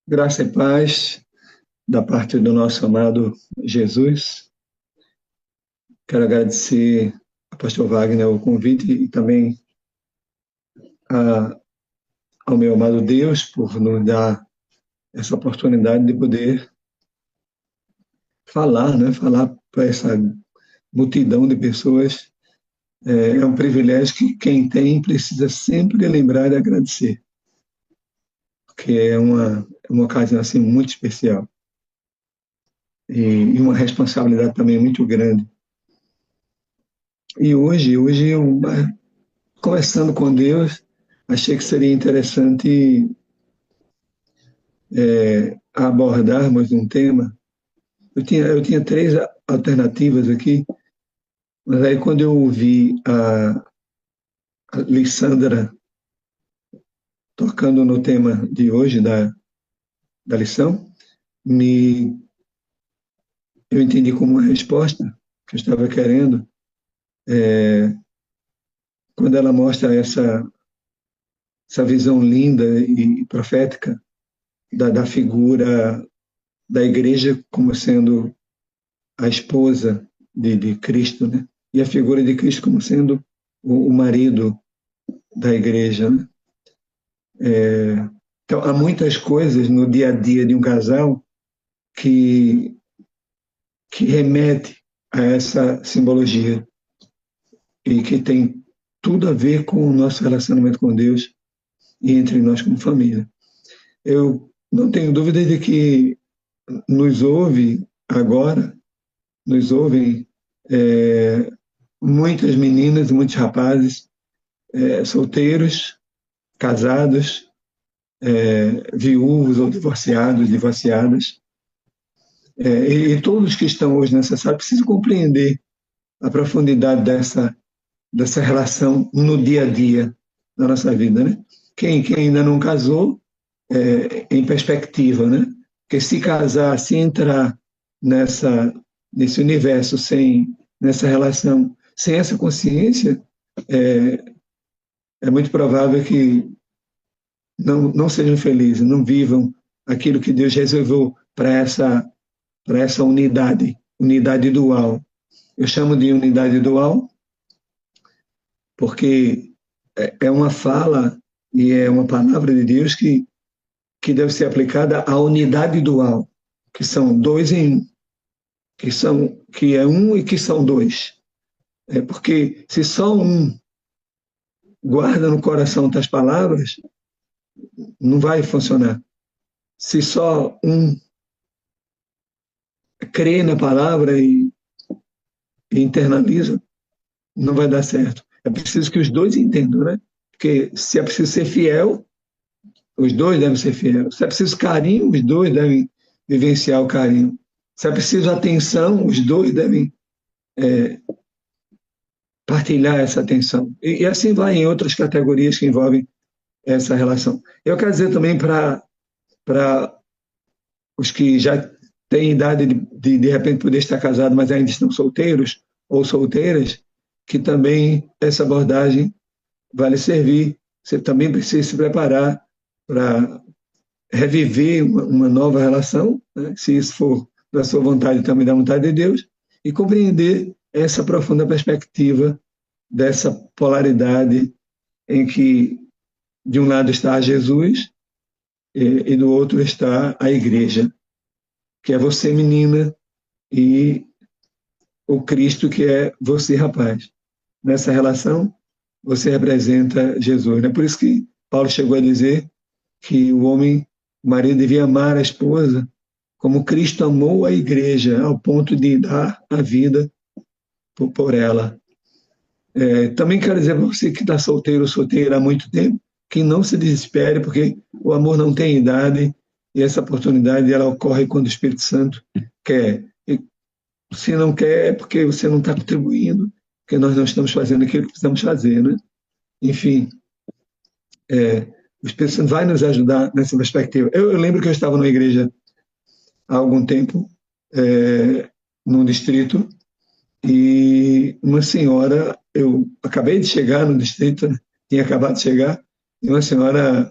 Graça e paz da parte do nosso amado Jesus. Quero agradecer ao pastor Wagner o convite e também a, ao meu amado Deus por nos dar essa oportunidade de poder falar, né? Falar para essa multidão de pessoas. É um privilégio que quem tem precisa sempre lembrar e agradecer, porque é uma ocasião assim muito especial e uma responsabilidade também muito grande. E hoje eu conversando com Deus, achei que seria interessante abordarmos um tema. Eu tinha três alternativas aqui, mas aí quando eu ouvi a Lissandra tocando no tema de hoje, da lição, me, eu entendi como uma resposta que eu estava querendo, quando ela mostra essa visão linda e profética da figura da igreja como sendo a esposa de Cristo, né? E a figura de Cristo como sendo o marido da igreja, né? Então, há muitas coisas no dia a dia de um casal que, que remete a essa simbologia e que tem tudo a ver com o nosso relacionamento com Deus e entre nós como família. Eu não tenho dúvida de que nos ouve agora, nos ouvem é, muitas meninas e muitos rapazes solteiros, casados, viúvos ou divorciados, divorciadas. E todos que estão hoje nessa sala precisam compreender a profundidade dessa relação no dia a dia da nossa vida, né? Quem ainda não casou, em perspectiva, né? Porque se casar, se entrar nesse universo, nessa relação, sem essa consciência, é muito provável que não sejam felizes, não vivam aquilo que Deus reservou para essa unidade dual. Eu chamo de unidade dual porque é uma fala e é uma palavra de Deus que deve ser aplicada à unidade dual, que são dois em um, que é um e que são dois. Porque se só um guarda no coração tais palavras, não vai funcionar. Se só um crê na palavra e internaliza, não vai dar certo. É preciso que os dois entendam, né? Porque se é preciso ser fiel, os dois devem ser fiéis. Se é preciso carinho, os dois devem vivenciar o carinho. Se é preciso atenção, os dois devem partilhar essa atenção. E assim vai em outras categorias que envolvem essa relação. Eu quero dizer também para os que já têm idade de repente poder estar casados, mas ainda estão solteiros ou solteiras, que também essa abordagem vai lhe servir. Você também precisa se preparar para reviver uma nova relação, né? Se isso for da sua vontade, também da vontade de Deus, e compreender essa profunda perspectiva dessa polaridade em que de um lado está Jesus e do outro está a igreja, que é você, menina, e o Cristo, que é você, rapaz. Nessa relação, você representa Jesus. É por isso que Paulo chegou a dizer que o marido devia amar a esposa como Cristo amou a igreja, ao ponto de dar a vida por ela. Também quero dizer para você que está solteiro ou solteira há muito tempo, que não se desespere, porque o amor não tem idade e essa oportunidade ela ocorre quando o Espírito Santo quer. E se não quer, é porque você não está contribuindo, porque nós não estamos fazendo aquilo que precisamos fazer, né? Enfim, o Espírito Santo vai nos ajudar nessa perspectiva. Eu lembro que eu estava numa igreja há algum tempo, num distrito, e uma senhora, eu acabei de chegar no distrito, né? Tinha acabado de chegar, e uma senhora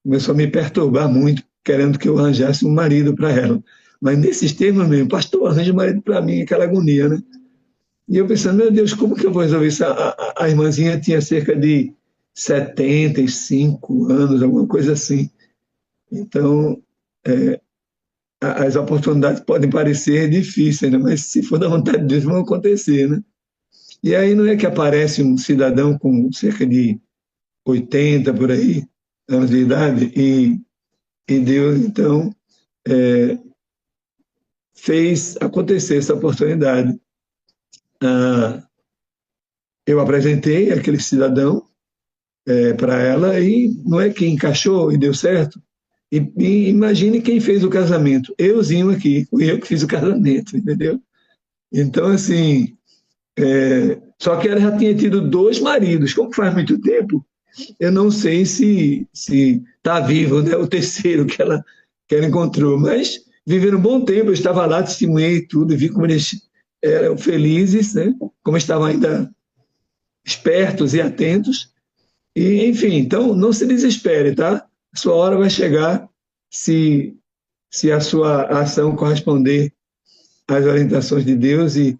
começou a me perturbar muito, querendo que eu arranjasse um marido para ela. Mas nesses termos mesmo, pastor, arranja um marido para mim, aquela agonia, né? E eu pensando, meu Deus, como que eu vou resolver isso? A irmãzinha tinha cerca de 75 anos, alguma coisa assim. Então, as oportunidades podem parecer difíceis, né? Mas se for da vontade de Deus, vão acontecer, né? E aí não é que aparece um cidadão com cerca de 80 por aí, anos de idade, e Deus, então, fez acontecer essa oportunidade. Ah, eu apresentei aquele cidadão para ela e não é que encaixou e deu certo. E imagine quem fez o casamento. Euzinho aqui, fui eu que fiz o casamento, entendeu? Então, assim, só que ela já tinha tido dois maridos. Como faz muito tempo, eu não sei se está vivo, né, o terceiro que ela encontrou. Mas viveram um bom tempo, eu estava lá, testemunhei tudo, vi como eles eram felizes, né, como estavam ainda espertos e atentos. E, enfim, então não se desespere, tá? A sua hora vai chegar se, se a sua ação corresponder às orientações de Deus e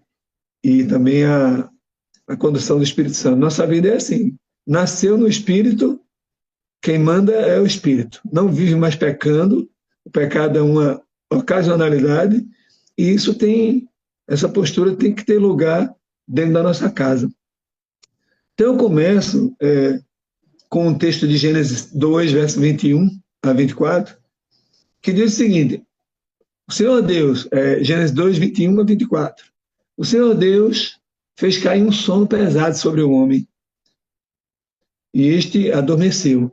também a condução do Espírito Santo. Nossa vida é assim. Nasceu no Espírito, quem manda é o Espírito. Não vive mais pecando, o pecado é uma ocasionalidade, e essa postura tem que ter lugar dentro da nossa casa. Então eu começo com o texto de Gênesis 2, verso 21 a 24, que diz o seguinte: o Senhor Deus, Gênesis 2, 21 a 24, o Senhor Deus fez cair um sono pesado sobre o homem, e este adormeceu.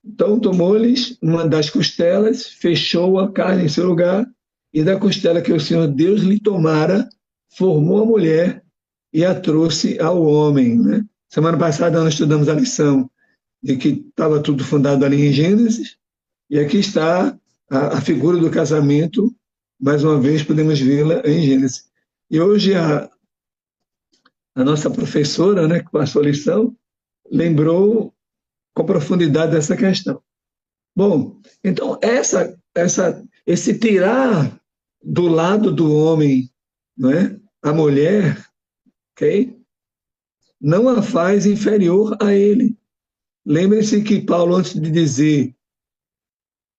Então tomou-lhes uma das costelas, fechou a carne em seu lugar, e da costela que o Senhor Deus lhe tomara, formou a mulher e a trouxe ao homem. Né? Semana passada nós estudamos a lição de que estava tudo fundado ali em Gênesis, e aqui está a figura do casamento, mais uma vez podemos vê-la em Gênesis. E hoje a nossa professora, né, que passou a lição, lembrou com profundidade dessa questão. Bom, então esse tirar do lado do homem, não é, a mulher, ok? Não a faz inferior a ele. Lembre-se que Paulo, antes de dizer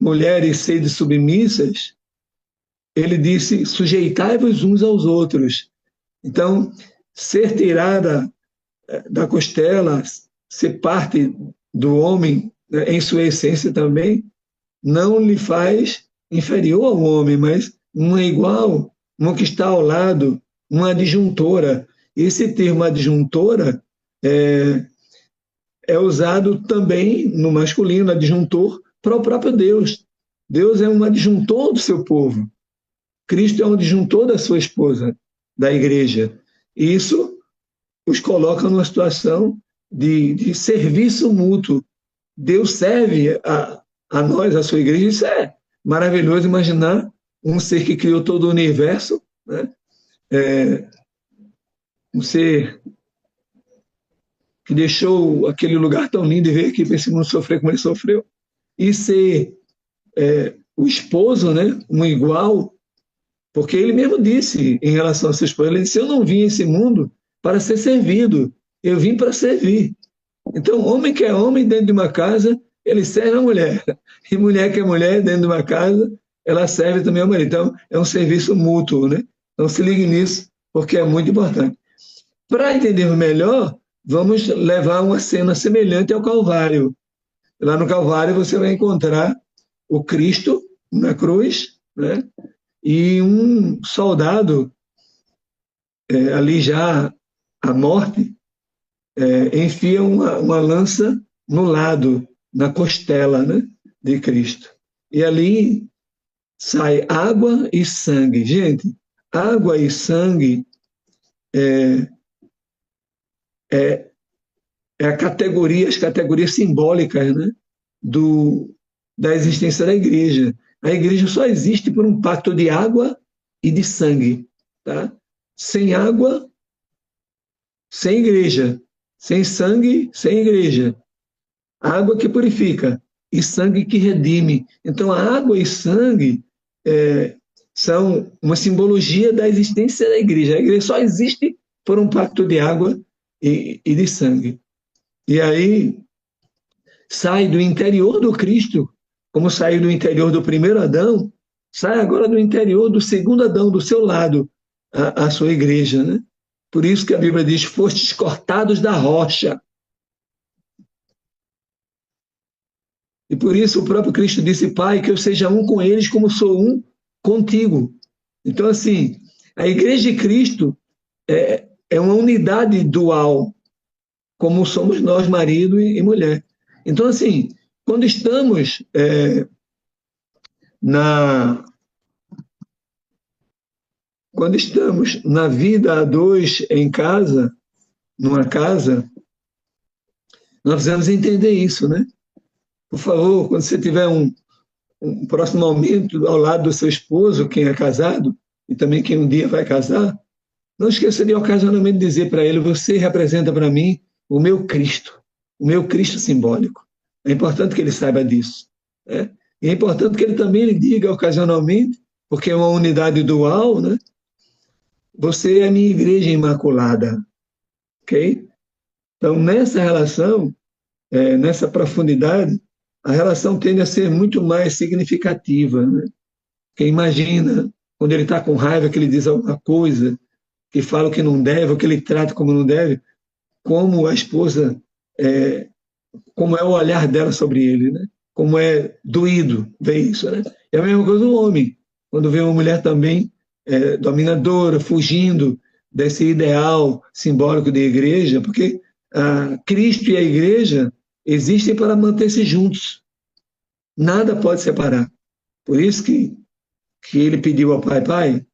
mulheres sede submissas, ele disse sujeitai-vos uns aos outros. Então, ser tirada da costela, ser parte do homem, né, em sua essência também, não lhe faz inferior ao homem, mas uma igual, uma que está ao lado, uma adjuntora. Esse termo adjuntora é usado também no masculino, adjuntor, para o próprio Deus. Deus é um adjuntor do seu povo. Cristo é um adjuntor da sua esposa, da igreja. E isso os coloca numa situação de serviço mútuo. Deus serve a nós, a sua igreja. Isso é maravilhoso imaginar um ser que criou todo o universo, né? Um ser que deixou aquele lugar tão lindo e veio aqui para esse mundo sofrer como ele sofreu, e ser o esposo, né? Um igual, porque ele mesmo disse em relação a sua esposa, ele disse, eu não vim a esse mundo para ser servido, eu vim para servir. Então, homem que é homem dentro de uma casa, ele serve a mulher. E mulher que é mulher dentro de uma casa, ela serve também a mulher. Então, é um serviço mútuo, né? Então, se ligue nisso, porque é muito importante. Para entendermos melhor, vamos levar uma cena semelhante ao Calvário. Lá no Calvário você vai encontrar o Cristo na cruz, né? E um soldado, ali já à morte, enfia uma lança no lado, na costela, né, de Cristo. E ali sai água e sangue. Gente, água e sangue é, é a categoria, as categorias simbólicas, né, da existência da igreja. A igreja só existe por um pacto de água e de sangue. Tá? Sem água, sem igreja. Sem sangue, sem igreja. Água que purifica e sangue que redime. Então, a água e sangue são uma simbologia da existência da igreja. A igreja só existe por um pacto de água e de sangue. E aí sai do interior do Cristo, como saiu do interior do primeiro Adão, sai agora do interior do segundo Adão, do seu lado, a sua igreja, né? Por isso que a Bíblia diz: fostes cortados da rocha. E por isso o próprio Cristo disse: Pai, que eu seja um com eles como sou um contigo. Então, assim, a igreja de Cristo é uma unidade dual, como somos nós, marido e mulher. Então, assim, quando estamos na quando estamos na vida a dois em casa, numa casa, nós precisamos entender isso, né? Por favor, quando você tiver um próximo momento ao lado do seu esposo, quem é casado, e também quem um dia vai casar, não esqueça de ocasionalmente dizer para ele: você representa para mim o meu Cristo simbólico. É importante que ele saiba disso. Né? E é importante que ele também lhe diga ocasionalmente, porque é uma unidade dual, né? Você é a minha igreja imaculada, ok? Então, nessa relação, nessa profundidade, a relação tende a ser muito mais significativa, né? Porque imagina, quando ele está com raiva, que ele diz alguma coisa, que fala o que não deve, ou que ele trata como não deve, como a esposa, como é o olhar dela sobre ele, né? Como é doído ver isso, né? É a mesma coisa do homem, quando vê uma mulher também dominadora, fugindo desse ideal simbólico da igreja, porque Cristo e a igreja existem para manter-se juntos. Nada pode separar. Por isso que ele pediu ao Pai: Pai,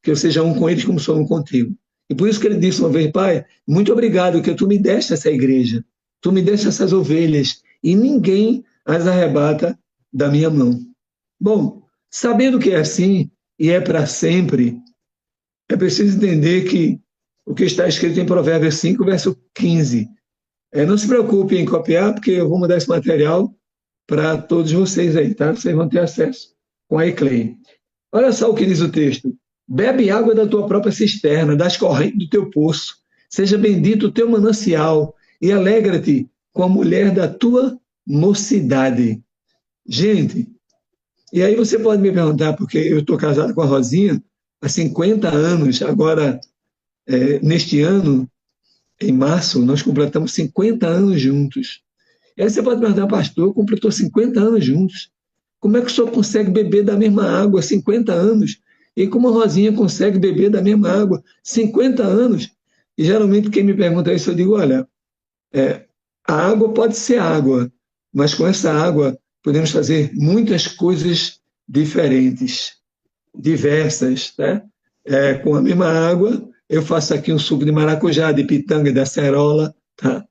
que eu seja um com eles como sou um contigo. E por isso que ele disse uma vez: Pai, muito obrigado que tu me deste essa igreja, tu me deste essas ovelhas, e ninguém as arrebata da minha mão. Bom, sabendo que é assim, e é para sempre, é preciso entender que o que está escrito em Provérbios 5, verso 15. Não se preocupe em copiar, porque eu vou mudar esse material para todos vocês aí, tá? Vocês vão ter acesso com a eClay. Olha só o que diz o texto: bebe água da tua própria cisterna, das correntes do teu poço. Seja bendito o teu manancial e alegra-te com a mulher da tua mocidade. Gente, e aí você pode me perguntar, porque eu estou casado com a Rosinha há 50 anos, agora, neste ano, em março, nós completamos 50 anos juntos. E aí você pode perguntar: pastor, completou 50 anos juntos. Como é que o senhor consegue beber da mesma água há 50 anos? E como a Rosinha consegue beber da mesma água 50 anos? E geralmente quem me pergunta isso, eu digo: olha, a água pode ser água, mas com essa água podemos fazer muitas coisas diferentes, diversas. Né? Com a mesma água, eu faço aqui um suco de maracujá, de pitanga, de acerola. Tá?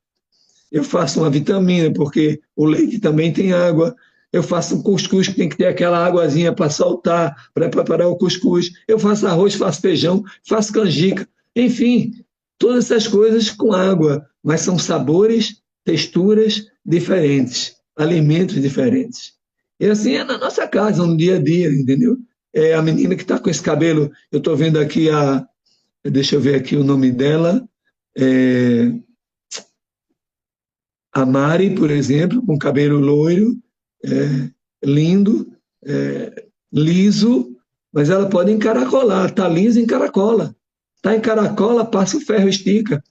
Eu faço uma vitamina, porque o leite também tem água. Eu faço um cuscuz que tem que ter aquela águazinha para soltar, para preparar o cuscuz. Eu faço arroz, faço feijão, faço canjica. Enfim, todas essas coisas com água, mas são sabores, texturas diferentes, alimentos diferentes. E assim é na nossa casa, no dia a dia, entendeu? A menina que está com esse cabelo, eu estou vendo aqui deixa eu ver aqui o nome dela, a Mari, por exemplo, com cabelo loiro, lindo, liso, mas ela pode encaracolar. Está lisa, encaracola. Está encaracola, passa o ferro, estica.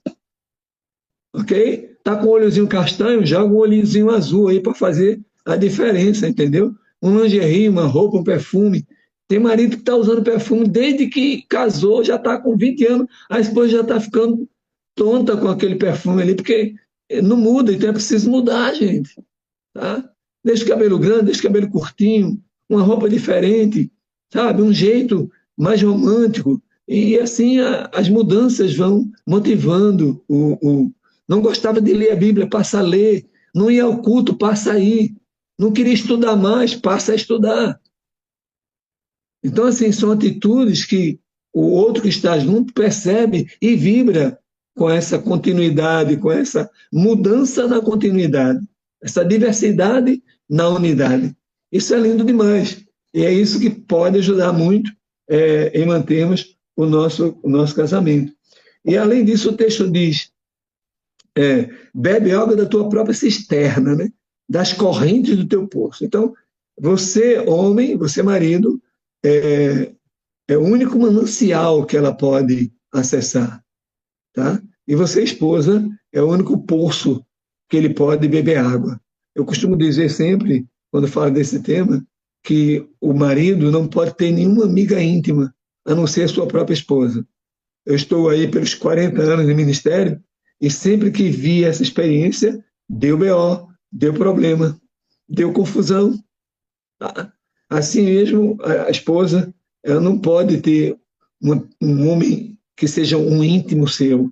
Ok? Está com o olhozinho castanho, joga um olhozinho azul aí para fazer a diferença, entendeu? Um lingerie, uma roupa, um perfume. Tem marido que está usando perfume desde que casou, já está com 20 anos, a esposa já está ficando tonta com aquele perfume ali, porque não muda, então é preciso mudar, gente. Tá? Deixa o cabelo grande, deixa o cabelo curtinho, uma roupa diferente, sabe? Um jeito mais romântico. E assim as mudanças vão motivando. Não gostava de ler a Bíblia, passa a ler. Não ia ao culto, passa a ir. Não queria estudar mais, passa a estudar. Então, assim, são atitudes que o outro que está junto percebe e vibra com essa continuidade, com essa mudança na continuidade. Essa diversidade, na unidade. Isso é lindo demais. E é isso que pode ajudar muito em mantermos o nosso casamento. E, além disso, o texto diz: bebe água da tua própria cisterna, né? Das correntes do teu poço. Então, você, homem, você, marido, é o único manancial que ela pode acessar, tá? E você, esposa, é o único poço que ele pode beber água. Eu costumo dizer sempre, quando falo desse tema, que o marido não pode ter nenhuma amiga íntima, a não ser a sua própria esposa. Eu estou aí pelos 40 anos de ministério e sempre que vi essa experiência, deu BO, deu problema, deu confusão. Assim mesmo, a esposa, ela não pode ter um homem que seja um íntimo seu.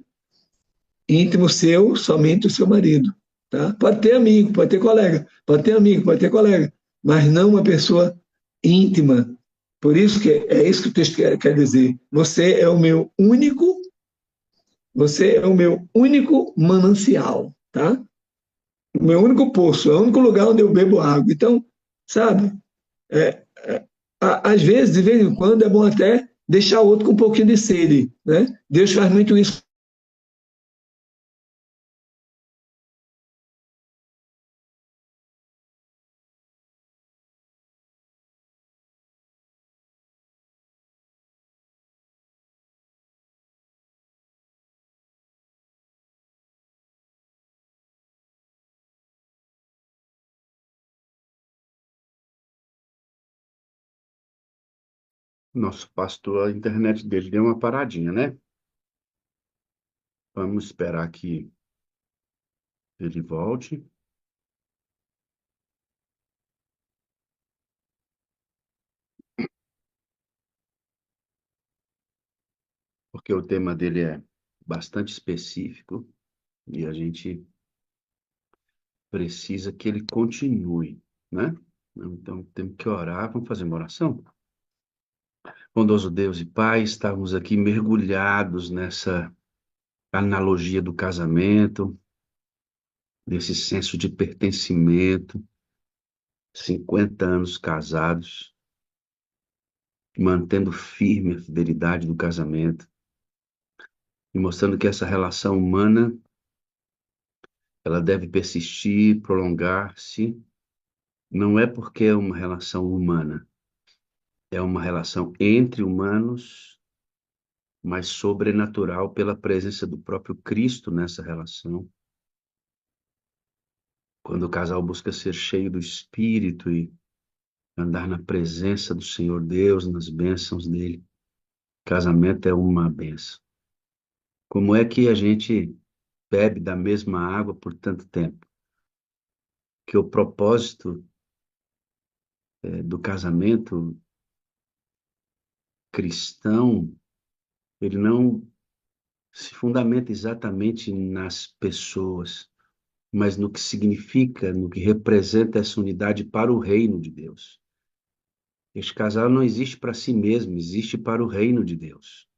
Íntimo seu, somente o seu marido. Tá? Pode ter amigo, pode ter colega, pode ter amigo, pode ter colega, mas não uma pessoa íntima. Por isso que é isso que o texto quer dizer. Você é o meu único manancial, tá? O meu único poço, é o único lugar onde eu bebo água. Então, sabe, é, às vezes, de vez em quando, é bom até deixar o outro com um pouquinho de sede, né? Deus faz muito isso. Nosso pastor, a internet dele deu uma paradinha, né? Vamos esperar que ele volte, porque o tema dele é bastante específico e a gente precisa que ele continue, né? Então, temos que orar. Vamos fazer uma oração? Bondoso Deus e Pai, estamos aqui mergulhados nessa analogia do casamento, desse senso de pertencimento, 50 anos casados, mantendo firme a fidelidade do casamento e mostrando que essa relação humana, ela deve persistir, prolongar-se, não é porque é uma relação humana, é uma relação entre humanos, mas sobrenatural pela presença do próprio Cristo nessa relação. Quando o casal busca ser cheio do Espírito e andar na presença do Senhor Deus, nas bênçãos dele, casamento é uma bênção. Como é que a gente bebe da mesma água por tanto tempo? Que o propósito do casamento cristão, ele não se fundamenta exatamente nas pessoas, mas no que significa, no que representa essa unidade para o reino de Deus. Este casal não existe para si mesmo, existe para o reino de Deus.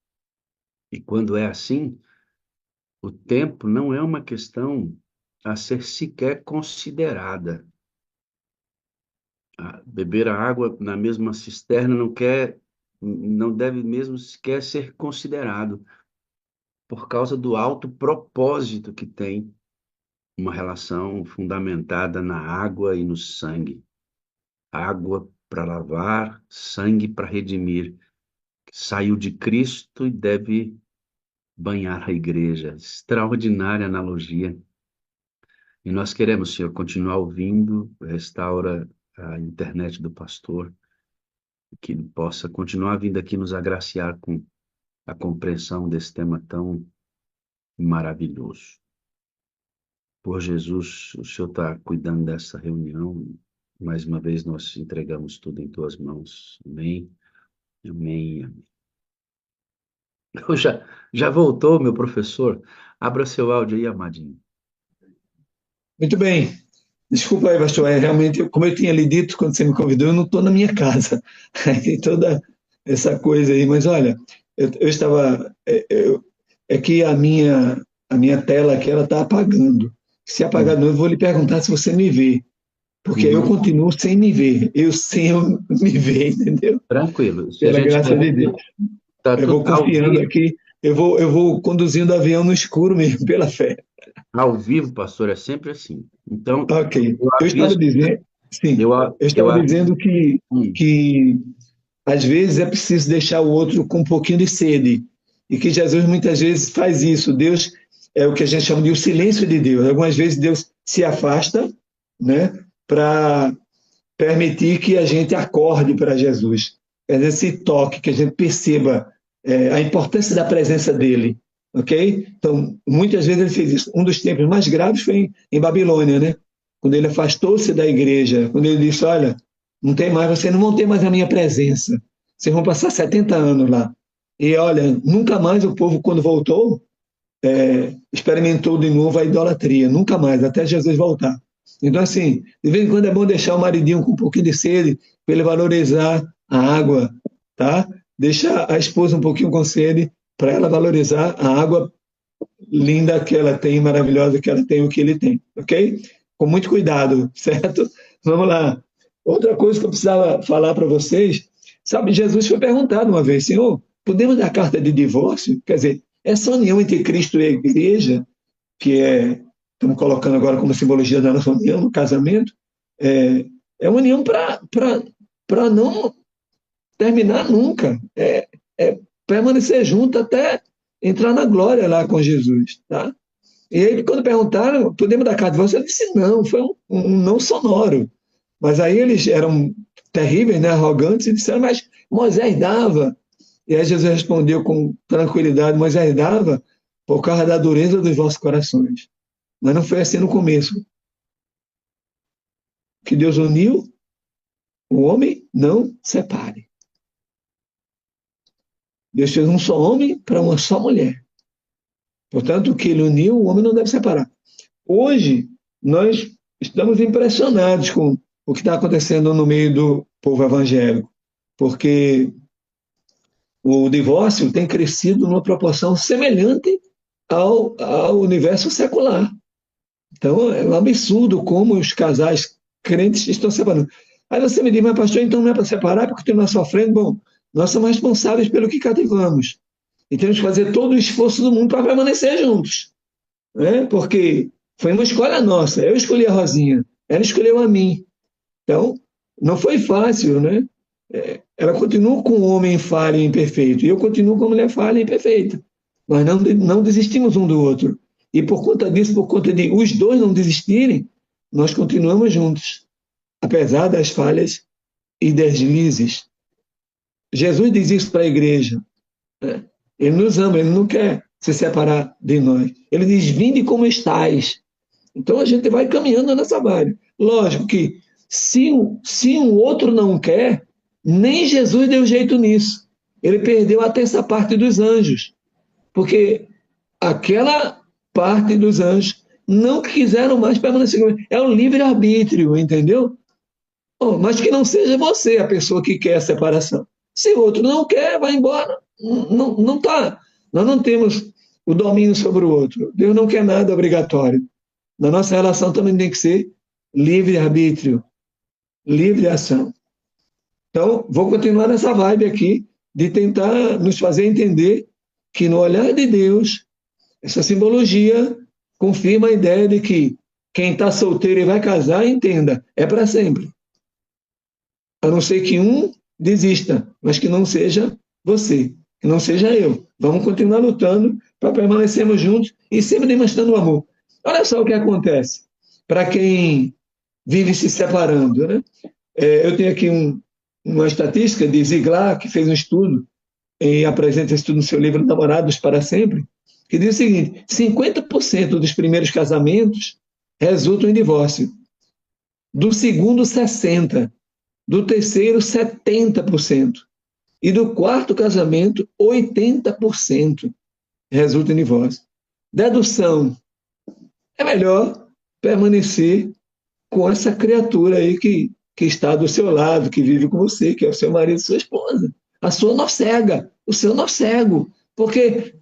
E quando é assim, o tempo não é uma questão a ser sequer considerada. Beber a água na mesma cisterna não deve mesmo sequer ser considerado, por causa do alto propósito que tem uma relação fundamentada na água e no sangue. Água para lavar, sangue para redimir. Saiu de Cristo e deve banhar a igreja. Extraordinária analogia. E nós queremos, Senhor, continuar ouvindo, restaura a internet do pastor, que ele possa continuar vindo aqui nos agraciar com a compreensão desse tema tão maravilhoso. Por Jesus, o Senhor está cuidando dessa reunião. Mais uma vez nós entregamos tudo em tuas mãos. Amém. Amém. Amém. Já voltou, meu professor? Abra seu áudio aí, amadinho. Muito bem. Desculpa aí, pastor. Realmente, como eu tinha lhe dito quando você me convidou, eu não estou na minha casa. Tem toda essa coisa aí. Mas olha, eu estava. É que a minha tela aqui ela está apagando. Se apagar de novo, eu vou lhe perguntar se você me vê. porque eu Uhum. continuo sem me ver, eu sem eu me ver, entendeu? Tranquilo. Se a Pela gente graça estiver de Deus. tá Eu vou tudo confiando aqui, eu vou conduzindo o avião no escuro mesmo, pela fé. ao vivo, pastor, é sempre assim. Então, Ok. eu Eu estava aviso, dizendo, sim, eu eu estava aviso. dizendo que, Hum. que às vezes é preciso deixar o outro com um pouquinho de sede. E que Jesus muitas vezes faz isso. Deus é o que a gente chama de o silêncio de Deus. Algumas vezes Deus se afasta, né, para permitir que a gente acorde para Jesus. Quer dizer, esse toque, que a gente perceba a importância da presença dele. Ok? Então, muitas vezes ele fez isso. Um dos tempos mais graves foi em Babilônia, né? Quando ele afastou-se da igreja, quando ele disse: Olha, não tem mais, vocês não vão ter mais a minha presença. Vocês vão passar 70 anos lá. E olha, nunca mais o povo, quando voltou, experimentou de novo a idolatria. Nunca mais, até Jesus voltar. Então, assim, de vez em quando é bom deixar o maridinho com um pouquinho de sede, para ele valorizar a água, tá? Deixa a esposa um pouquinho com sede, para ela valorizar a água linda que ela tem, maravilhosa que ela tem, o que ele tem, ok? Com muito cuidado, certo? Vamos lá. Outra coisa que eu precisava falar para vocês, sabe, Jesus foi perguntado uma vez: Senhor, podemos dar carta de divórcio? Quer dizer, essa união entre Cristo e a igreja, que estamos colocando agora como simbologia da nossa união no casamento, é, é uma união para não terminar nunca, é permanecer junto até entrar na glória lá com Jesus, tá? E aí, quando perguntaram, podemos dar carta de divórcio? Eu disse não, foi um não sonoro. Mas aí eles eram terríveis, né, arrogantes, e disseram, mas Moisés dava. E aí Jesus respondeu com tranquilidade: Moisés dava por causa da dureza dos vossos corações. Mas não foi assim no começo. Que Deus uniu, o homem não separe. Deus fez um só homem para uma só mulher. Portanto, o que ele uniu, o homem não deve separar. Hoje, nós estamos impressionados com o que está acontecendo no meio do povo evangélico, porque o divórcio tem crescido numa proporção semelhante ao universo secular. Então, é um absurdo como os casais crentes estão separando. Aí você me diz, mas pastor, então não é para separar porque tem nós sofrendo? Bom, nós somos responsáveis pelo que cativamos. E temos que fazer todo o esforço do mundo para permanecer juntos. Né? Porque foi uma escolha nossa. Eu escolhi a Rosinha, ela escolheu a mim. Então, não foi fácil, né? Ela continua com o homem falho e imperfeito, e eu continuo com a mulher falha e imperfeita. Nós não desistimos um do outro. E por conta disso, por conta de os dois não desistirem, nós continuamos juntos, apesar das falhas e deslizes. Jesus diz isso para a igreja. Né? Ele nos ama, ele não quer se separar de nós. Ele diz: vinde como estáis. Então a gente vai caminhando nessa vibe. Lógico que se um outro não quer, nem Jesus deu jeito nisso. Ele perdeu até essa parte dos anjos, porque aquela parte dos anjos não quiseram mais permanecer com ele. É o livre-arbítrio, entendeu? Oh, mas que não seja você a pessoa que quer a separação. Se o outro não quer, vai embora. Não, não tá. Nós não temos o domínio sobre o outro. Deus não quer nada obrigatório. Na nossa relação também tem que ser livre-arbítrio, livre ação. Então, vou continuar nessa vibe aqui de tentar nos fazer entender que no olhar de Deus, essa simbologia confirma a ideia de que quem está solteiro e vai casar, entenda, é para sempre. A não ser que um desista, mas que não seja você, que não seja eu. Vamos continuar lutando para permanecermos juntos e sempre demonstrando o amor. Olha só o que acontece para quem vive se separando. Né? Eu tenho aqui uma estatística de Ziglar, que fez um estudo, e apresenta esse estudo no seu livro Namorados para Sempre, que diz o seguinte: 50% dos primeiros casamentos resultam em divórcio, do segundo, 60%, do terceiro, 70%, e do quarto casamento, 80% resulta em divórcio. Dedução: é melhor permanecer com essa criatura aí que está do seu lado, que vive com você, que é o seu marido, sua esposa, a sua nocega, o seu nocego. Porque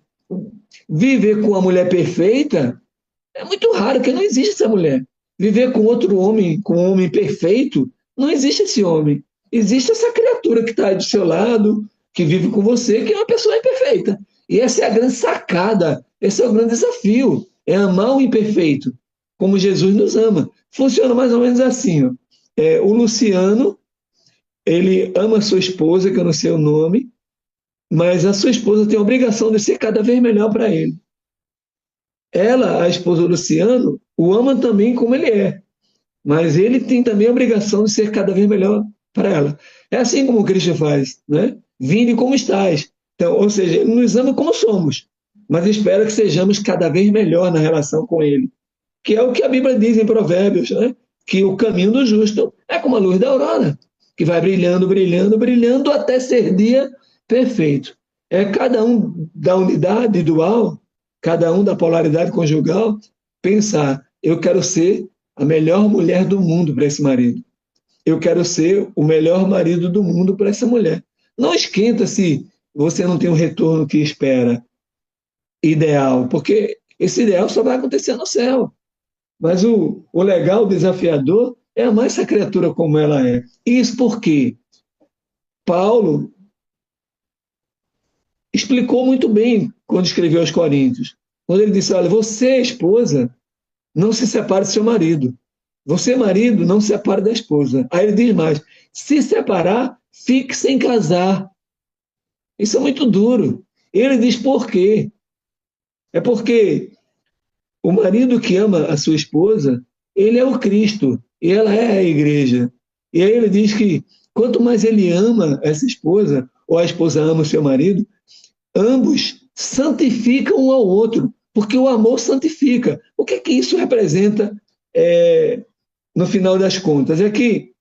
viver com uma mulher perfeita é muito raro, porque não existe essa mulher. viver com outro homem, com um homem perfeito, não existe esse homem. Existe essa criatura que está do seu lado, que vive com você, que é uma pessoa imperfeita. E essa é a grande sacada, esse é o grande desafio, é amar o imperfeito, como Jesus nos ama. Funciona mais ou menos assim. Ó. O Luciano, ele ama a sua esposa, que eu não sei o nome, mas a sua esposa tem a obrigação de ser cada vez melhor para ele. Ela, a esposa do Luciano, o ama também como ele é, mas ele tem também a obrigação de ser cada vez melhor para ela. É assim como o Cristo faz, né? Vinde como estás. Então, ou seja, ele nos ama como somos, mas espera que sejamos cada vez melhor na relação com ele, que é o que a Bíblia diz em Provérbios, né? Que o caminho do justo é como a luz da aurora, que vai brilhando, brilhando, brilhando até ser dia perfeito. É cada um da unidade dual, cada um da polaridade conjugal, pensar, eu quero ser a melhor mulher do mundo para esse marido. Eu quero ser o melhor marido do mundo para essa mulher. Não esquenta se você não tem o retorno que espera, ideal, porque esse ideal só vai acontecer no céu. Mas o legal, o desafiador, é amar essa criatura como ela é. Isso porque Paulo explicou muito bem quando escreveu aos Coríntios. Quando ele disse: olha, você, esposa, não se separe do seu marido. Você, marido, não se separe da esposa. Aí ele diz mais: se separar, fique sem casar. Isso é muito duro. Ele diz por quê? É porque o marido que ama a sua esposa, ele é o Cristo e ela é a igreja. E aí ele diz que quanto mais ele ama essa esposa, ou a esposa ama o seu marido, ambos santificam um ao outro, porque o amor santifica. O que é que isso representa no final das contas? É que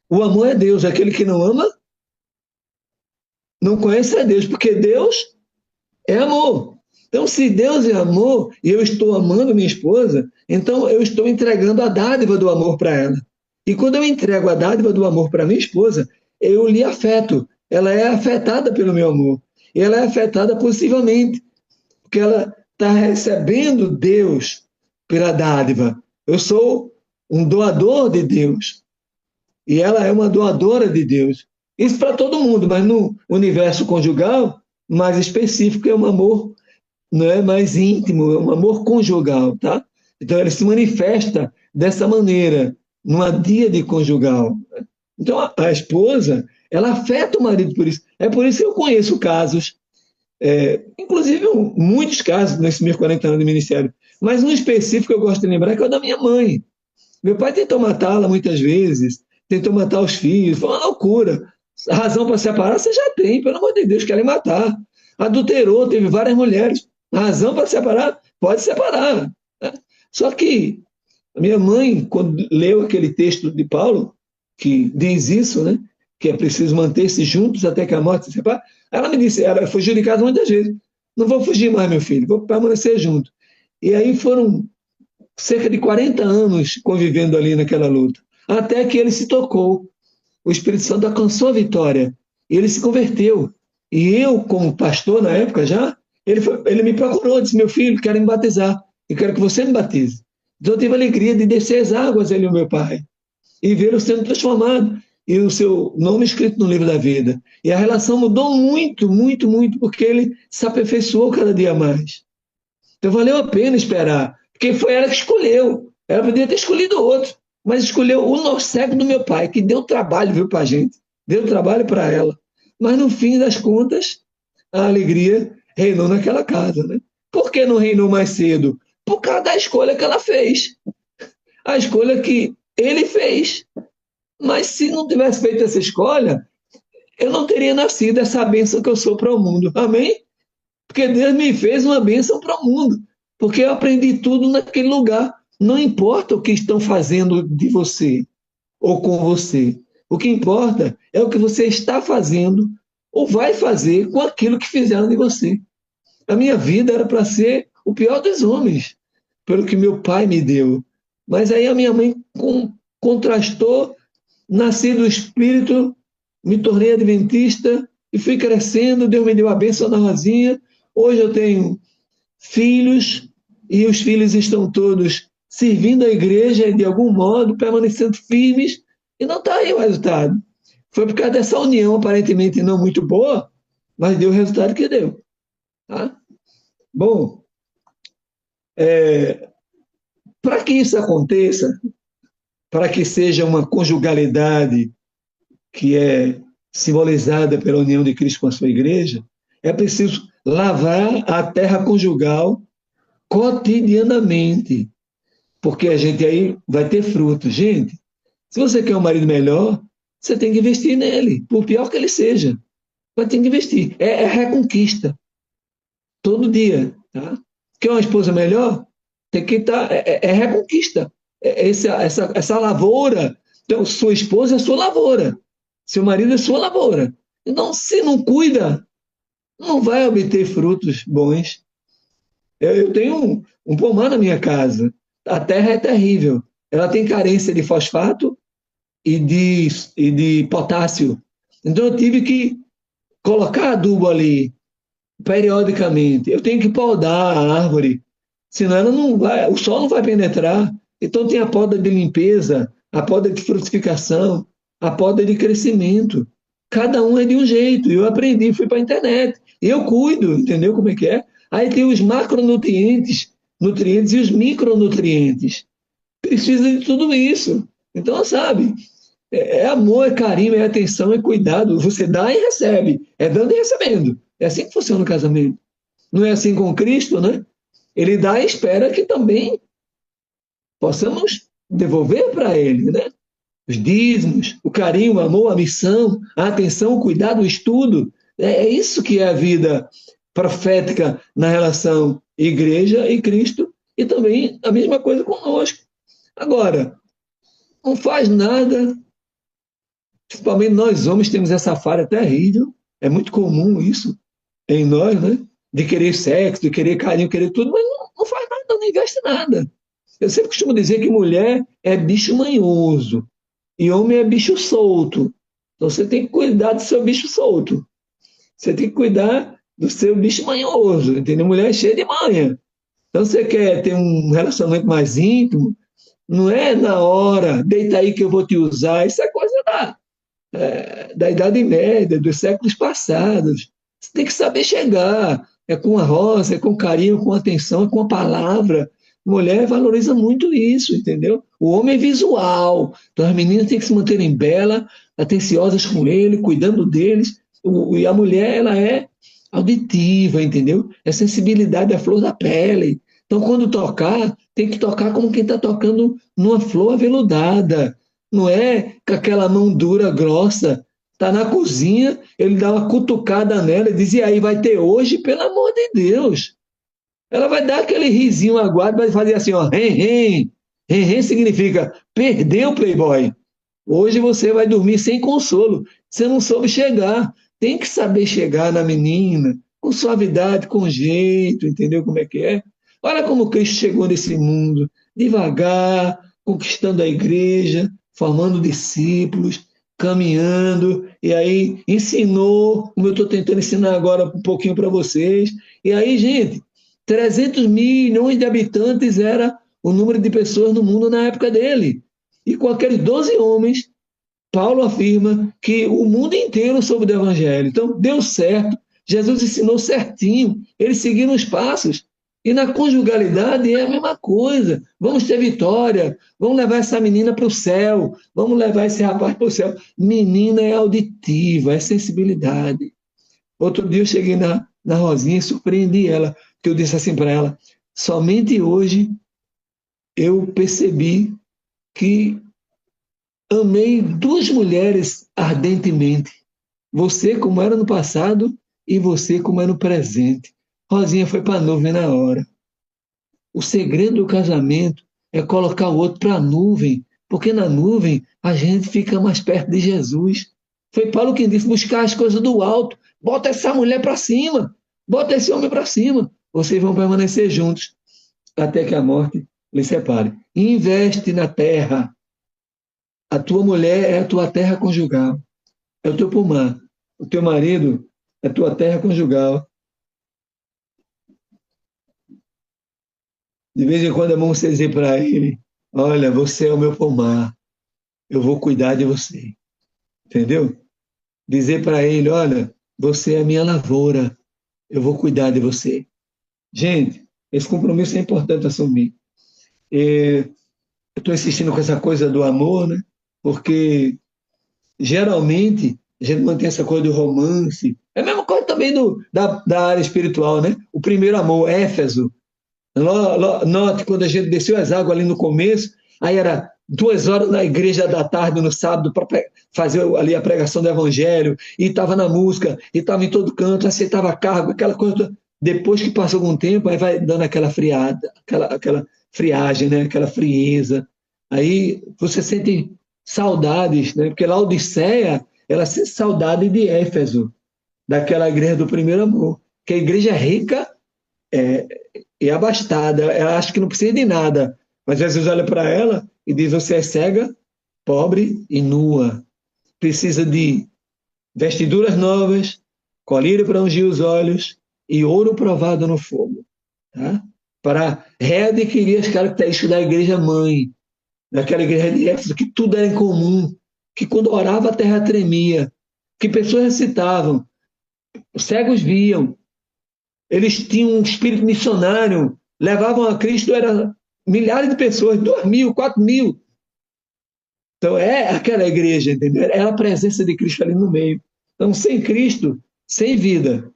o amor é Deus, aquele que não ama não conhece a Deus, porque Deus é amor. Então, se Deus é amor e eu estou amando minha esposa, então eu estou entregando a dádiva do amor para ela. E quando eu entrego a dádiva do amor para minha esposa, eu lhe afeto. Ela é afetada pelo meu amor. E ela é afetada positivamente, porque ela está recebendo Deus pela dádiva. Eu sou um doador de Deus. E ela é uma doadora de Deus. Isso para todo mundo, mas no universo conjugal, mais específico, é um amor, não é mais íntimo, é um amor conjugal, tá? Então ele se manifesta dessa maneira, numa díade conjugal. Então a esposa, ela afeta o marido por isso. É por isso que eu conheço casos, inclusive muitos casos nesses meus 40 anos de ministério, mas um específico que eu gosto de lembrar que é o da minha mãe. Meu pai tentou matá-la muitas vezes, tentou matar os filhos, foi uma loucura. A razão para separar você já tem, pelo amor de Deus, querem matar. Adulterou, teve várias mulheres. A razão para separar, pode separar. Né? Só que a minha mãe, quando leu aquele texto de Paulo, que diz isso, né? Que é preciso manter-se juntos até que a morte se separe, ela me disse, ela fugiu de casa muitas vezes. Não vou fugir mais, meu filho, vou permanecer junto. E aí foram cerca de 40 anos convivendo ali naquela luta, até que ele se tocou. O Espírito Santo alcançou a vitória e ele se converteu. E eu, como pastor na época já, ele me procurou, disse: meu filho, quero me batizar, e quero que você me batize. Então eu tive a alegria de descer as águas, ele e o meu pai, e vê-lo sendo transformado, e o seu nome escrito no livro da vida. E a relação mudou muito, muito, muito, porque ele se aperfeiçoou cada dia mais. Então valeu a pena esperar, porque foi ela que escolheu. Ela poderia ter escolhido outro, mas escolheu o Norseco do meu pai, que deu trabalho, viu, para a gente. Deu trabalho para ela. Mas no fim das contas, a alegria reinou naquela casa. Né? Por que não reinou mais cedo? Por causa da escolha que ela fez. A escolha que ele fez. Mas se não tivesse feito essa escolha, eu não teria nascido essa bênção que eu sou para o mundo. Amém? Porque Deus me fez uma bênção para o mundo. Porque eu aprendi tudo naquele lugar. Não importa o que estão fazendo de você ou com você. O que importa é o que você está fazendo ou vai fazer com aquilo que fizeram de você. A minha vida era para ser o pior dos homens, pelo que meu pai me deu. Mas aí a minha mãe contrastou, nasci do Espírito, me tornei adventista e fui crescendo. Deus me deu a bênção na Rosinha. Hoje eu tenho filhos e os filhos estão todos servindo a igreja de algum modo, permanecendo firmes, e não está aí o resultado. Foi por causa dessa união aparentemente não muito boa, mas deu o resultado que deu. Tá? Bom, para que isso aconteça, para que seja uma conjugalidade que é simbolizada pela união de Cristo com a sua igreja, é preciso lavar a terra conjugal cotidianamente, porque a gente aí vai ter fruto. Gente, se você quer um marido melhor, você tem que investir nele, por pior que ele seja. Mas tem que investir. É reconquista, todo dia. Tá? Quer uma esposa melhor? Tem que estar. É reconquista. Essa lavoura. Então, sua esposa é sua lavoura. Seu marido é sua lavoura. Então, se não cuida, não vai obter frutos bons. Eu tenho um pomar na minha casa. A terra é terrível. Ela tem carência de fosfato e de potássio. Então, eu tive que colocar adubo ali periodicamente. Eu tenho que podar a árvore, senão ela não vai, o sol não vai penetrar. Então, tem a poda de limpeza, a poda de frutificação, a poda de crescimento. Cada um é de um jeito. Eu aprendi, fui para a internet. Eu cuido, entendeu como é que é? Aí tem os macronutrientes, nutrientes e os micronutrientes. Precisa de tudo isso. Então, sabe, é amor, é carinho, é atenção, é cuidado. Você dá e recebe. É dando e recebendo. É assim que funciona o casamento. Não é assim com Cristo, né? Ele dá e espera que também possamos devolver para Ele, né? Os dízimos, o carinho, o amor, a missão, a atenção, o cuidado, o estudo. É isso que é a vida profética na relação igreja e Cristo, e também a mesma coisa conosco. Agora, não faz nada, principalmente nós homens temos essa falha terrível, é muito comum isso em nós, né? De querer sexo, de querer carinho, querer tudo, mas não faz nada, não investe nada. Eu sempre costumo dizer que mulher é bicho manhoso e homem é bicho solto. Então você tem que cuidar do seu bicho solto. Você tem que cuidar do seu bicho manhoso, entendeu? Mulher é cheia de manha. Então você quer ter um relacionamento mais íntimo, não é na hora, deita aí que eu vou te usar, isso é coisa da Idade Média, dos séculos passados. Você tem que saber chegar. É com a rosa, é com carinho, com atenção, é com a palavra. Mulher valoriza muito isso, entendeu? O homem é visual. Então as meninas têm que se manterem belas, atenciosas com ele, cuidando deles. E a mulher, ela é auditiva, entendeu? É sensibilidade à flor da pele. Então, quando tocar, tem que tocar como quem está tocando numa flor aveludada, não é com aquela mão dura, grossa. Tá na cozinha, ele dá uma cutucada nela e diz: e aí, vai ter hoje? Pelo amor de Deus. Ela vai dar aquele risinho aguado, vai fazer assim: ó, ren, ren. Ren, ren significa perdeu, Playboy. Hoje você vai dormir sem consolo. Você não soube chegar. Tem que saber chegar na menina, com suavidade, com jeito, entendeu como é que é? Olha como Cristo chegou nesse mundo, devagar, conquistando a igreja, formando discípulos, caminhando, e aí ensinou, como eu estou tentando ensinar agora um pouquinho para vocês. E aí, gente, 300 milhões de habitantes era o número de pessoas no mundo na época dele. E com aqueles 12 homens, Paulo afirma que o mundo inteiro soube do evangelho. Então, deu certo. Jesus ensinou certinho. Eles seguiram os passos. E na conjugalidade é a mesma coisa. Vamos ter vitória. Vamos levar essa menina para o céu. Vamos levar esse rapaz para o céu. Menina é auditiva, é sensibilidade. Outro dia eu cheguei na Rosinha e surpreendi ela, que eu disse assim para ela: somente hoje eu percebi que amei duas mulheres ardentemente. Você como era no passado e você como é no presente. Rosinha foi para a nuvem na hora. O segredo do casamento é colocar o outro para a nuvem, porque na nuvem a gente fica mais perto de Jesus. Foi Paulo quem disse: buscar as coisas do alto. Bota essa mulher para cima. Bota esse homem para cima. Vocês vão permanecer juntos até que a morte lhes separe. Investe na terra. A tua mulher é a tua terra conjugal, é o teu pulmão. O teu marido é a tua terra conjugal. De vez em quando é bom você dizer para ele: olha, você é o meu pomar, eu vou cuidar de você. Entendeu? Dizer para ele: olha, você é a minha lavoura, eu vou cuidar de você. Gente, esse compromisso é importante assumir. E eu estou insistindo com essa coisa do amor, né? Porque geralmente a gente mantém essa coisa do romance. É a mesma coisa também da área espiritual, né? O primeiro amor, Éfeso. Note quando a gente desceu as águas ali no começo, aí era 2 horas na igreja da tarde, no sábado, para fazer ali a pregação do evangelho, e estava na música, e estava em todo canto, aceitava cargo, aquela coisa. Depois que passa algum tempo, aí vai dando aquela friada, aquela friagem, né? Aquela frieza. Aí você sente saudades, né? Porque Laodiceia, ela sente saudade de Éfeso, daquela igreja do primeiro amor, que a igreja é rica, é, e abastada, ela acha que não precisa de nada, mas Jesus olha para ela e diz: você é cega, pobre e nua, precisa de vestiduras novas, colírio para ungir os olhos e ouro provado no fogo, tá? Para readquirir as características da igreja mãe, daquela igreja de Éfeso, que tudo era em comum, que quando orava a terra tremia, que pessoas recitavam, os cegos viam, eles tinham um espírito missionário, levavam a Cristo, era milhares de pessoas, 2.000, 4.000. Então é aquela igreja, entendeu? É a presença de Cristo ali no meio. Então, sem Cristo, sem vida.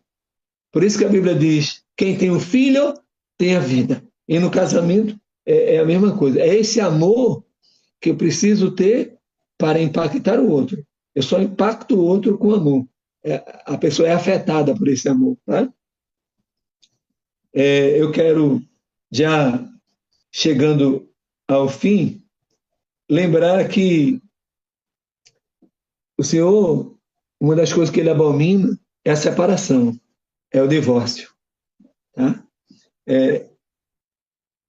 Por isso que a Bíblia diz: quem tem o filho, tem a vida. E no casamento é a mesma coisa. É esse amor que eu preciso ter para impactar o outro. Eu só impacto o outro com amor. A pessoa é afetada por esse amor. Tá? Eu quero, já chegando ao fim, lembrar que o Senhor, uma das coisas que ele abomina é a separação, é o divórcio. Tá? É,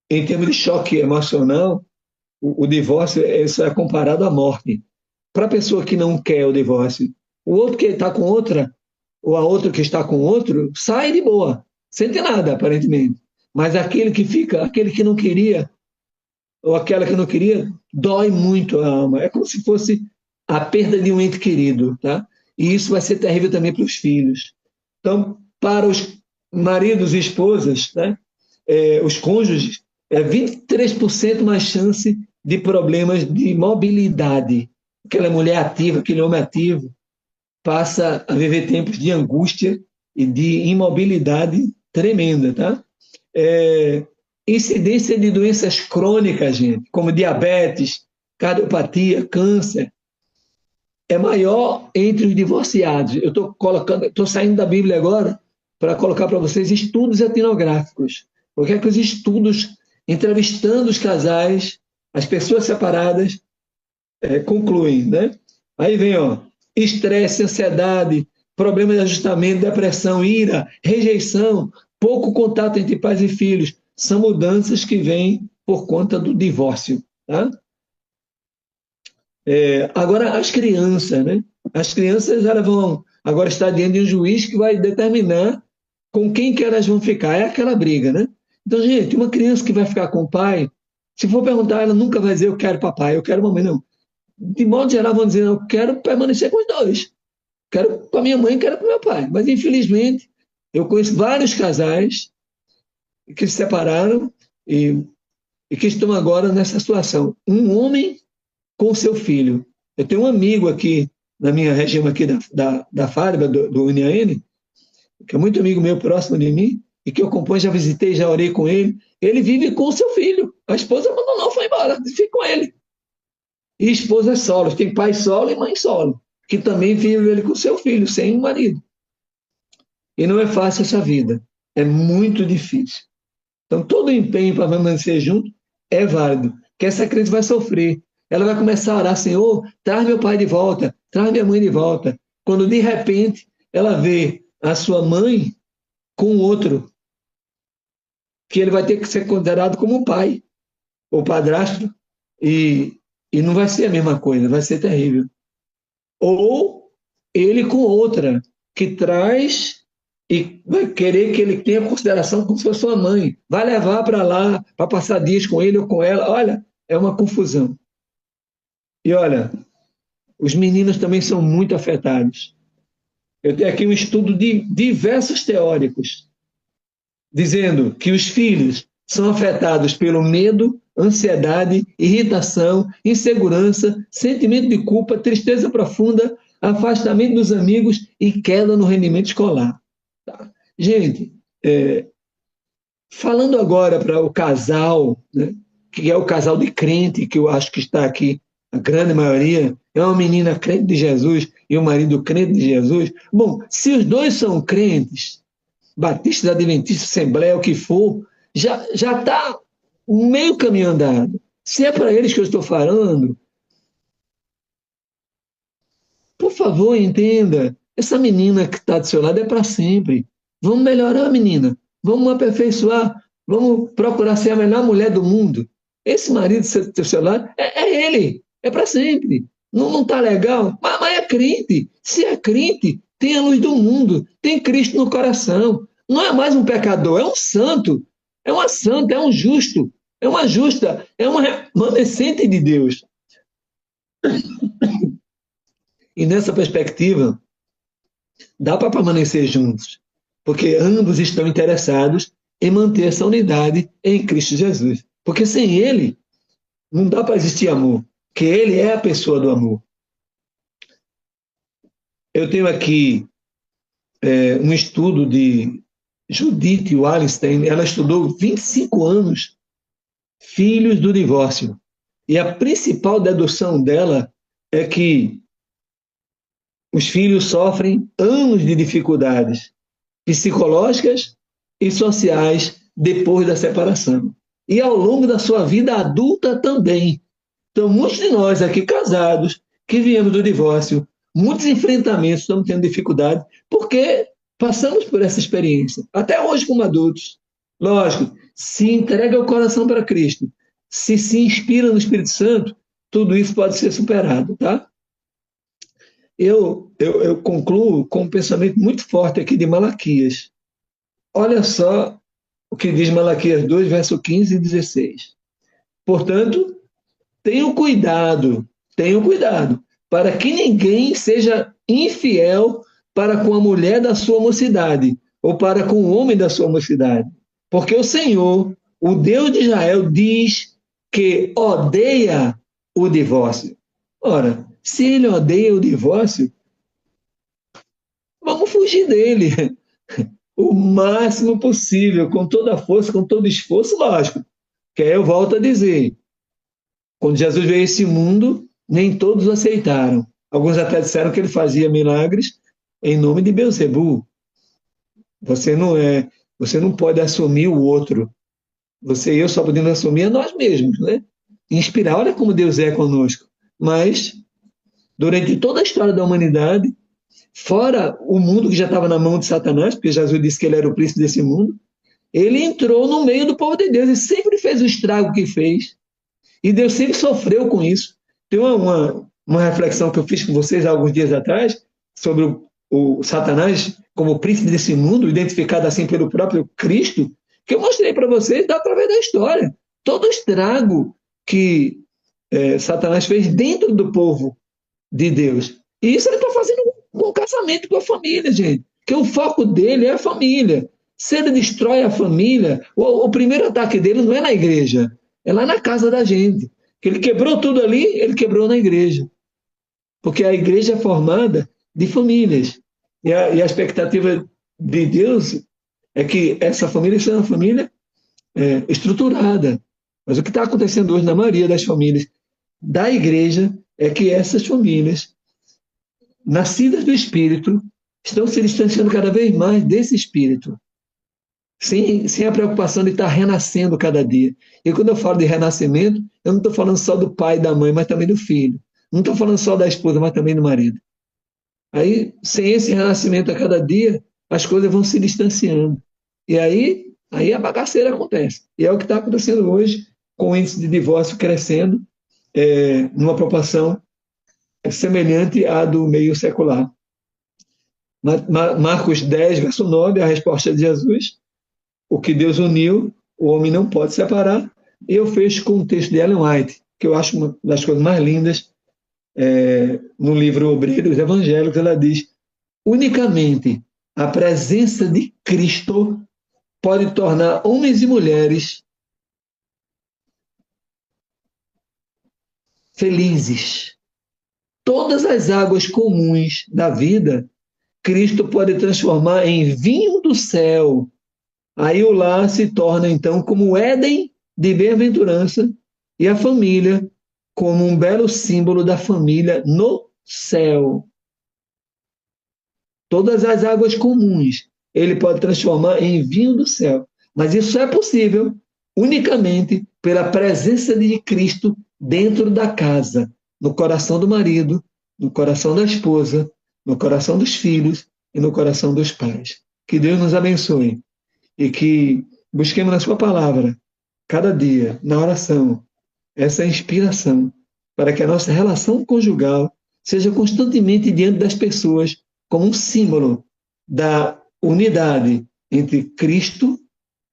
em termos de choque emocional, o divórcio isso é comparado à morte. Para a pessoa que não quer o divórcio, o outro que está com outra, ou a outra que está com outro, sai de boa, sente nada, aparentemente. Mas aquele que fica, aquele que não queria, ou aquela que não queria, dói muito a alma. É como se fosse a perda de um ente querido, tá? E isso vai ser terrível também para os filhos. Então, para os maridos e esposas, né? Os cônjuges, 23% mais chance de problemas de mobilidade. Aquela mulher ativa, aquele homem ativo, passa a viver tempos de angústia e de imobilidade tremenda, tá? É, incidência de doenças crônicas, gente, como diabetes, cardiopatia, câncer, é maior entre os divorciados. Eu estou colocando, estou saindo da Bíblia agora para colocar para vocês estudos etnográficos. O que é que os estudos, entrevistando os casais, as pessoas separadas, concluem, né? Aí vem, ó, estresse, ansiedade, problema de ajustamento, depressão, ira, rejeição, pouco contato entre pais e filhos, são mudanças que vêm por conta do divórcio, tá? Agora, as crianças, né? As crianças elas vão agora estar diante de um juiz que vai determinar com quem que elas vão ficar. É aquela briga, né? Então, gente, uma criança que vai ficar com o pai, se for perguntar, ela nunca vai dizer eu quero papai, eu quero mamãe, não. De modo geral, vão dizer eu quero permanecer com os dois. Quero com a minha mãe, quero com o meu pai. Mas, infelizmente, eu conheço vários casais que se separaram e que estão agora nessa situação. Um homem com seu filho. Eu tenho um amigo aqui na minha região aqui da Farba, do Uniaene, que é muito amigo meu, próximo de mim, e que eu acompanho, já visitei, já orei com ele. Ele vive com seu filho. A esposa abandonou, foi embora, fica com ele. E esposa é solo, tem pai solo e mãe solo, que também vive ele com seu filho, sem um marido. E não é fácil essa vida, é muito difícil. Então, todo empenho para permanecer junto é válido, que essa criança vai sofrer. Ela vai começar a orar: Senhor, traz meu pai de volta, traz minha mãe de volta. Quando, de repente, ela vê a sua mãe com outro, que ele vai ter que ser considerado como um pai, ou padrasto, e não vai ser a mesma coisa, vai ser terrível. Ou ele com outra, que traz e vai querer que ele tenha consideração como se fosse sua mãe. Vai levar para lá, para passar dias com ele ou com ela. Olha, é uma confusão. E olha, os meninos também são muito afetados. Eu tenho aqui um estudo de diversos teóricos dizendo que os filhos são afetados pelo medo, ansiedade, irritação, insegurança, sentimento de culpa, tristeza profunda, afastamento dos amigos e queda no rendimento escolar. Tá? Gente, falando agora para o casal, né, que é o casal de crente, que eu acho que está aqui, a grande maioria, é uma menina crente de Jesus e o marido crente de Jesus. Bom, se os dois são crentes, batistas, adventistas, assembleia, o que for, já está meio caminho andado. Se é para eles que eu estou falando, por favor, entenda. Essa menina que está do seu lado é para sempre. Vamos melhorar, menina. Vamos aperfeiçoar. Vamos procurar ser a melhor mulher do mundo. Esse marido do seu lado é ele. É para sempre. Não está legal? Mas é crente. Se é crente, tem a luz do mundo. Tem Cristo no coração. Não é mais um pecador, é um santo. É uma santa, é um justo. É uma justa. É uma remanescente de Deus. E nessa perspectiva, dá para permanecer juntos, porque ambos estão interessados em manter essa unidade em Cristo Jesus. Porque sem Ele, não dá para existir amor, que Ele é a pessoa do amor. Eu tenho aqui um estudo de Judith Wallenstein, ela estudou 25 anos filhos do divórcio. E a principal dedução dela é que os filhos sofrem anos de dificuldades psicológicas e sociais depois da separação. E ao longo da sua vida adulta também. Então, muitos de nós aqui casados, que viemos do divórcio, muitos enfrentamentos, estamos tendo dificuldade, porque passamos por essa experiência, até hoje como adultos. Lógico, se entrega o coração para Cristo, se inspira no Espírito Santo, tudo isso pode ser superado, tá? Eu concluo com um pensamento muito forte aqui de Malaquias. Olha só o que diz Malaquias 2, verso 15 e 16. Portanto, tenham cuidado, para que ninguém seja infiel para com a mulher da sua mocidade, ou para com o homem da sua mocidade. Porque o Senhor, o Deus de Israel, diz que odeia o divórcio. Ora, se ele odeia o divórcio, vamos fugir dele o máximo possível, com toda a força, com todo esforço, lógico. Que aí eu volto a dizer, quando Jesus veio a esse mundo, nem todos o aceitaram. Alguns até disseram que ele fazia milagres em nome de Beelzebul. Você não pode assumir o outro. Você e eu só podemos assumir a nós mesmos, né? Inspirar, olha como Deus é conosco. Mas, durante toda a história da humanidade, fora o mundo que já estava na mão de Satanás, porque Jesus disse que ele era o príncipe desse mundo, ele entrou no meio do povo de Deus e sempre fez o estrago que fez. E Deus sempre sofreu com isso. Tem uma reflexão que eu fiz com vocês há alguns dias atrás sobre o Satanás como príncipe desse mundo, identificado assim pelo próprio Cristo, que eu mostrei para vocês através da história. Todo o estrago que Satanás fez dentro do povo de Deus. E isso ele está fazendo com o casamento, com a família, gente. Que o foco dele é a família. Se ele destrói a família, o primeiro ataque dele não é na igreja, é lá na casa da gente. Que ele quebrou tudo ali, ele quebrou na igreja. Porque a igreja é formada de famílias. E a expectativa de Deus é que essa família seja uma família estruturada. Mas o que está acontecendo hoje na maioria das famílias da igreja é que essas famílias, nascidas do Espírito, estão se distanciando cada vez mais desse Espírito, sem a preocupação de estar renascendo cada dia. E quando eu falo de renascimento, eu não estou falando só do pai e da mãe, mas também do filho. Não estou falando só da esposa, mas também do marido. Aí, sem esse renascimento a cada dia, as coisas vão se distanciando. E aí a bagaceira acontece. E é o que está acontecendo hoje, com o índice de divórcio crescendo, numa proporção semelhante à do meio secular. Marcos 10, verso 9, a resposta de Jesus: o que Deus uniu, o homem não pode separar. E eu fecho com o texto de Ellen White, que eu acho uma das coisas mais lindas, no livro Obreiros Evangélicos. Ela diz: unicamente a presença de Cristo pode tornar homens e mulheres felizes. Todas as águas comuns da vida, Cristo pode transformar em vinho do céu. Aí o lar se torna, então, como o Éden de bem-aventurança e a família como um belo símbolo da família no céu. Todas as águas comuns ele pode transformar em vinho do céu. Mas isso é possível unicamente pela presença de Cristo dentro da casa, no coração do marido, no coração da esposa, no coração dos filhos e no coração dos pais. Que Deus nos abençoe e que busquemos na Sua palavra, cada dia, na oração, essa inspiração para que a nossa relação conjugal seja constantemente diante das pessoas como um símbolo da unidade entre Cristo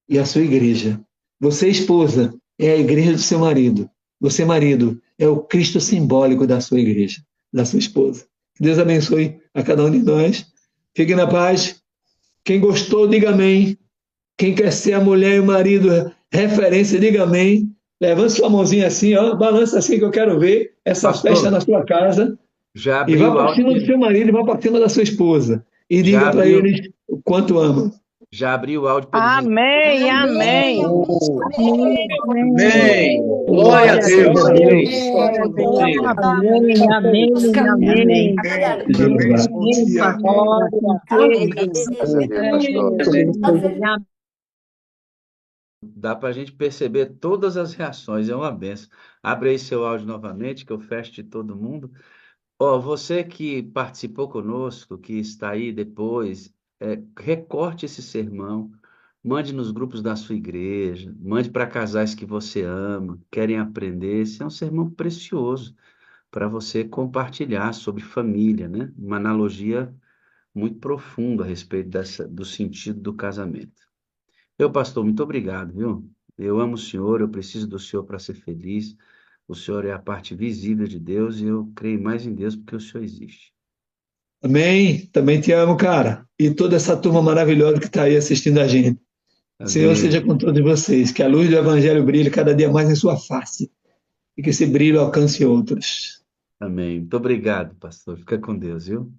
e a sua igreja. Você, esposa, é a igreja do seu marido. Você, marido, é o Cristo simbólico da sua igreja, da sua esposa. Que Deus abençoe a cada um de nós. Fique na paz. Quem gostou, diga amém. Quem quer ser a mulher e o marido referência, diga amém. Levante sua mãozinha assim, ó, balança assim que eu quero ver essa festa Pastor, na sua casa. já E abri vá o para cima do áudio, seu marido e vá para cima da sua esposa. E já diga para abriu, eles o quanto ama. já abri o áudio para eles Amém, amém. Oh, Amém, amém. amém. Glória a Glória a Graças a Deus. Deus. Deus. Glória a Deus. Amém. Amém, amém, amém. Jeová. Amém, glória. Amém. Dá para a gente perceber todas as reações, é uma benção. Abre aí seu áudio novamente, que eu fecho de todo mundo. Ó, você que participou conosco, que está aí depois, recorte esse sermão, mande nos grupos da sua igreja, mande para casais que você ama, querem aprender. Esse é um sermão precioso para você compartilhar sobre família, né? Uma analogia muito profunda a respeito do sentido do casamento. Meu pastor, muito obrigado, viu? Eu amo o senhor, eu preciso do senhor para ser feliz. O senhor é a parte visível de Deus e eu creio mais em Deus porque o senhor existe. Amém. Também te amo, cara. E toda essa turma maravilhosa que está aí assistindo a gente. Senhor seja Amém. com todos vocês. Que a luz do Evangelho brilhe cada dia mais em sua face. E que esse brilho alcance outros. Amém. Muito obrigado, pastor. Fica com Deus, viu?